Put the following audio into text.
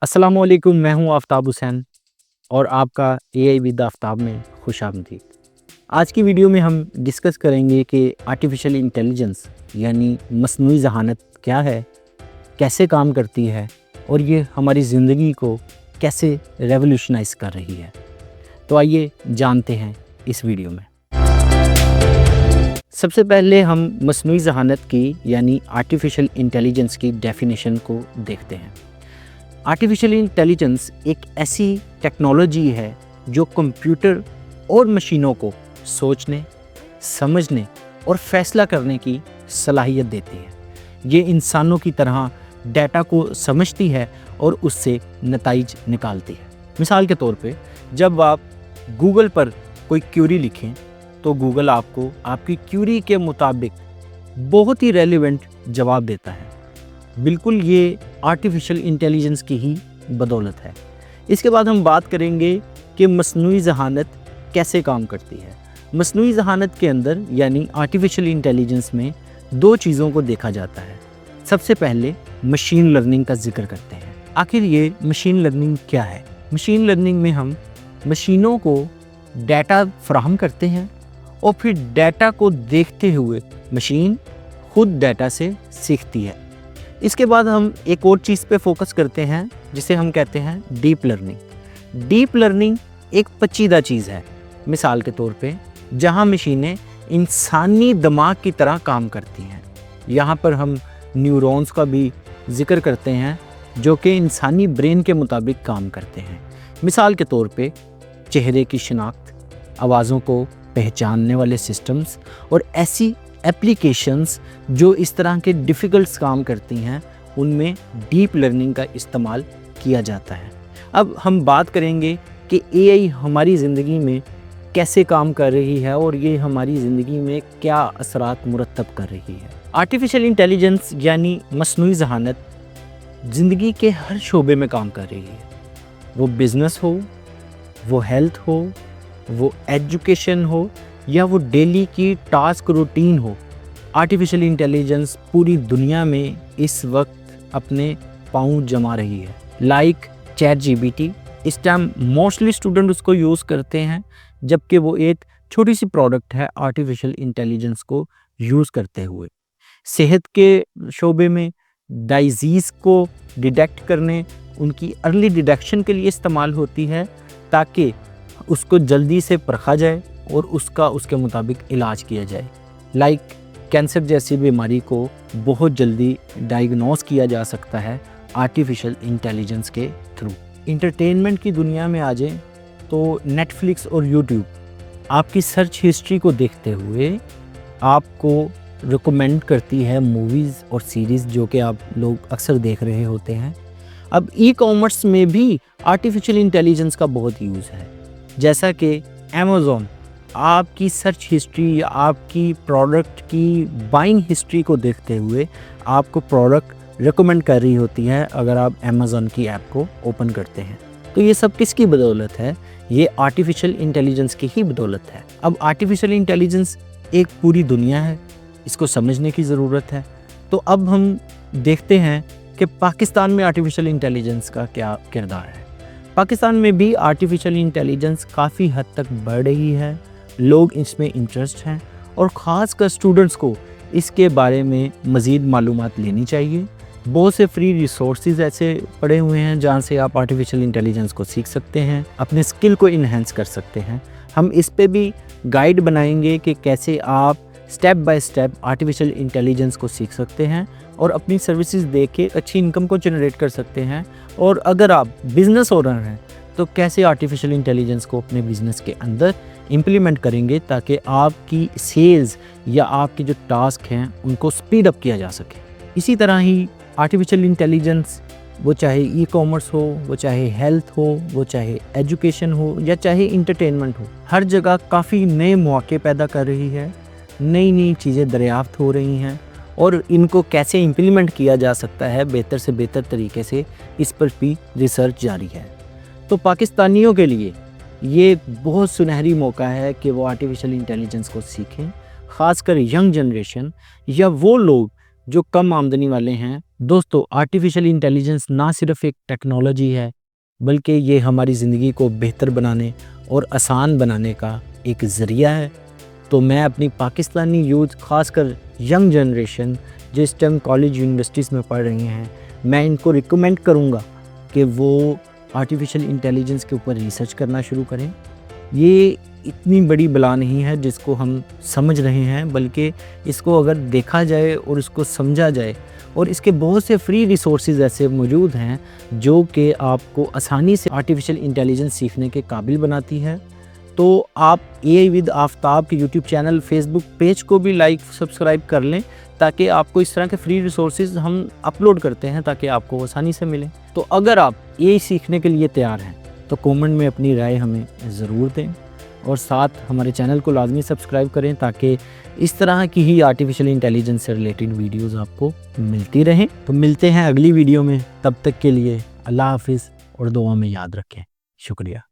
अस्सलामुअलैकुम, मैं हूं आफ्ताब हुसैन और आपका एआई विद आफ्ताब में खुश आमदीद। आज की वीडियो में हम डिस्कस करेंगे कि आर्टिफिशियल इंटेलिजेंस यानी मसनूई ज़हानत क्या है, कैसे काम करती है और ये हमारी ज़िंदगी को कैसे रेवोल्यूशनाइज कर रही है। तो आइए जानते हैं इस वीडियो में। सबसे पहले हम मसनूई ज़हानत की यानी आर्टिफिशियल इंटेलिजेंस की डेफिनेशन को देखते हैं। आर्टिफिशियल इंटेलिजेंस एक ऐसी टेक्नोलॉजी है जो कंप्यूटर और मशीनों को सोचने, समझने और फैसला करने की सलाहियत देती है। ये इंसानों की तरह डाटा को समझती है और उससे नताइज निकालती है। मिसाल के तौर पे जब आप गूगल पर कोई क्यूरी लिखें तो गूगल आपको आपकी क्यूरी के मुताबिक बहुत ही रेलेवेंट जवाब देता है। बिल्कुल ये आर्टिफिशियल इंटेलिजेंस की ही बदौलत है। इसके बाद हम बात करेंगे कि मसनूई ज़हानत कैसे काम करती है। मसनूई ज़हानत के अंदर यानी आर्टिफिशियल इंटेलिजेंस में दो चीज़ों को देखा जाता है। सबसे पहले मशीन लर्निंग का जिक्र करते हैं। आखिर ये मशीन लर्निंग क्या है? मशीन लर्निंग में हम मशीनों को डाटा फराहम करते हैं और फिर डाटा को देखते हुए मशीन खुद डाटा से सीखती है। इसके बाद हम एक और चीज़ पे फोकस करते हैं जिसे हम कहते हैं डीप लर्निंग। डीप लर्निंग एक पेचीदा चीज़ है। मिसाल के तौर पे जहाँ मशीनें इंसानी दिमाग की तरह काम करती हैं। यहाँ पर हम न्यूरॉन्स का भी जिक्र करते हैं जो कि इंसानी ब्रेन के मुताबिक काम करते हैं। मिसाल के तौर पे चेहरे की शिनाख्त, आवाज़ों को पहचानने वाले सिस्टम्स और ऐसी एप्लीकेशंस जो इस तरह के डिफ़िकल्ट काम करती हैं, उनमें डीप लर्निंग का इस्तेमाल किया जाता है। अब हम बात करेंगे कि एआई हमारी ज़िंदगी में कैसे काम कर रही है और ये हमारी ज़िंदगी में क्या असरात मुरतब कर रही है। आर्टिफिशियल इंटेलिजेंस यानी मसनूई ज़हानत ज़िंदगी के हर शोबे में काम कर रही है। वो बिज़नेस हो, वो हेल्थ हो, वो एजुकेशन हो या वो डेली की टास्क रूटीन हो। आर्टिफिशियल इंटेलिजेंस पूरी दुनिया में इस वक्त अपने पाँव जमा रही है। लाइक चैट जीपीटी, इस टाइम मोस्टली स्टूडेंट उसको यूज़ करते हैं, जबकि वो एक छोटी सी प्रोडक्ट है आर्टिफिशियल इंटेलिजेंस को यूज़ करते हुए। सेहत के शोबे में डाइजीज़ को डिटेक्ट करने, उनकी अर्ली डिटेक्शन के लिए इस्तेमाल होती है ताकि उसको जल्दी से परखा जाए और उसके मुताबिक इलाज किया जाए। लाइक कैंसर जैसी बीमारी को बहुत जल्दी डायग्नोस किया जा सकता है आर्टिफिशियल इंटेलिजेंस के थ्रू। इंटरटेनमेंट की दुनिया में आ जाए तो नेटफ्लिक्स और यूट्यूब आपकी सर्च हिस्ट्री को देखते हुए आपको रिकमेंड करती है मूवीज़ और सीरीज़ जो कि आप लोग अक्सर देख रहे होते हैं। अब ई कॉमर्स में भी आर्टिफिशियल इंटेलिजेंस का बहुत यूज़ है। जैसा कि अमेज़ॉन आपकी सर्च हिस्ट्री या आपकी प्रोडक्ट की बाइंग हिस्ट्री को देखते हुए आपको प्रोडक्ट रिकमेंड कर रही होती है अगर आप अमेज़ॉन की ऐप को ओपन करते हैं। तो ये सब किसकी बदौलत है? ये आर्टिफिशियल इंटेलिजेंस की ही बदौलत है। अब आर्टिफिशियल इंटेलिजेंस एक पूरी दुनिया है, इसको समझने की ज़रूरत है। तो अब हम देखते हैं कि पाकिस्तान में आर्टिफिशियल इंटेलिजेंस का क्या किरदार है। पाकिस्तान में भी आर्टिफिशियल इंटेलिजेंस काफ़ी हद तक बढ़ रही है। लोग इसमें इंटरेस्ट हैं और ख़ास कर स्टूडेंट्स को इसके बारे में मज़ीद मालूमात लेनी चाहिए। बहुत से फ्री रिसोर्सेज ऐसे पड़े हुए हैं जहाँ से आप आर्टिफिशियल इंटेलिजेंस को सीख सकते हैं, अपने स्किल को इन्हेंस कर सकते हैं। हम इस पे भी गाइड बनाएंगे कि कैसे आप step by step artificial intelligence को सीख सकते हैं और अपनी सर्विसेज दे के अच्छी इनकम को जनरेट कर सकते हैं। और अगर आप बिज़नेस ओनर हैं तो कैसे आर्टिफिशियल इंटेलिजेंस को अपने बिज़नेस के अंदर इम्प्लीमेंट करेंगे ताकि आपकी सेल्स या आपके जो टास्क हैं उनको स्पीड अप किया जा सके। इसी तरह ही आर्टिफिशियल इंटेलिजेंस वो चाहे ई कॉमर्स हो, वो चाहे हेल्थ हो, वो चाहे एजुकेशन हो या चाहे इंटरटेनमेंट हो, हर जगह काफ़ी नए मौके पैदा कर रही है। नई नई चीज़ें दरियाफ्त हो रही हैं और इनको कैसे इम्प्लीमेंट किया जा सकता है बेहतर से बेहतर तरीके से, इस पर भी रिसर्च जारी है। तो पाकिस्तानियों के लिए ये बहुत सुनहरी मौका है कि वो आर्टिफिशियल इंटेलिजेंस को सीखें। ख़ासकर यंग जनरेशन या वो लोग जो कम आमदनी वाले हैं دوستو آرٹیفیشل انٹیلیجنس نہ صرف ایک ٹیکنالوجی ہے بلکہ یہ ہماری زندگی کو بہتر بنانے اور آسان بنانے کا ایک ذریعہ ہے۔ تو میں اپنی پاکستانی یوتھ، خاص کر ینگ جنریشن جو اس ٹائم کالج یونیورسٹیز میں پڑھ رہی ہیں، میں ان کو ریکمینڈ کروں گا کہ وہ آرٹیفیشل انٹیلیجنس کے اوپر ریسرچ کرنا شروع کریں۔ یہ اتنی بڑی بلا نہیں ہے جس کو ہم سمجھ رہے ہیں، بلکہ اس کو اگر دیکھا جائے اور اس کو سمجھا جائے، اور اس کے بہت سے فری ریسورسز ایسے موجود ہیں جو کہ آپ کو آسانی سے آرٹیفیشل انٹیلیجنس سیکھنے کے قابل بناتی ہے۔ تو آپ اے آئی ود آفتاب کے یوٹیوب چینل، فیس بک پیج کو بھی لائک سبسکرائب کر لیں، تاکہ آپ کو اس طرح کے فری ریسورسز ہم اپلوڈ کرتے ہیں تاکہ آپ کو آسانی سے ملیں۔ تو اگر آپ اے آئی سیکھنے کے لیے تیار ہیں تو کومنٹ میں اپنی رائے ہمیں ضرور دیں، اور ساتھ ہمارے چینل کو لازمی سبسکرائب کریں تاکہ اس طرح کی ہی آرٹیفیشل انٹیلیجنس سے ریلیٹڈ ویڈیوز آپ کو ملتی رہیں۔ تو ملتے ہیں اگلی ویڈیو میں، تب تک کے لیے اللہ حافظ، اور دعا میں یاد رکھیں۔ شکریہ۔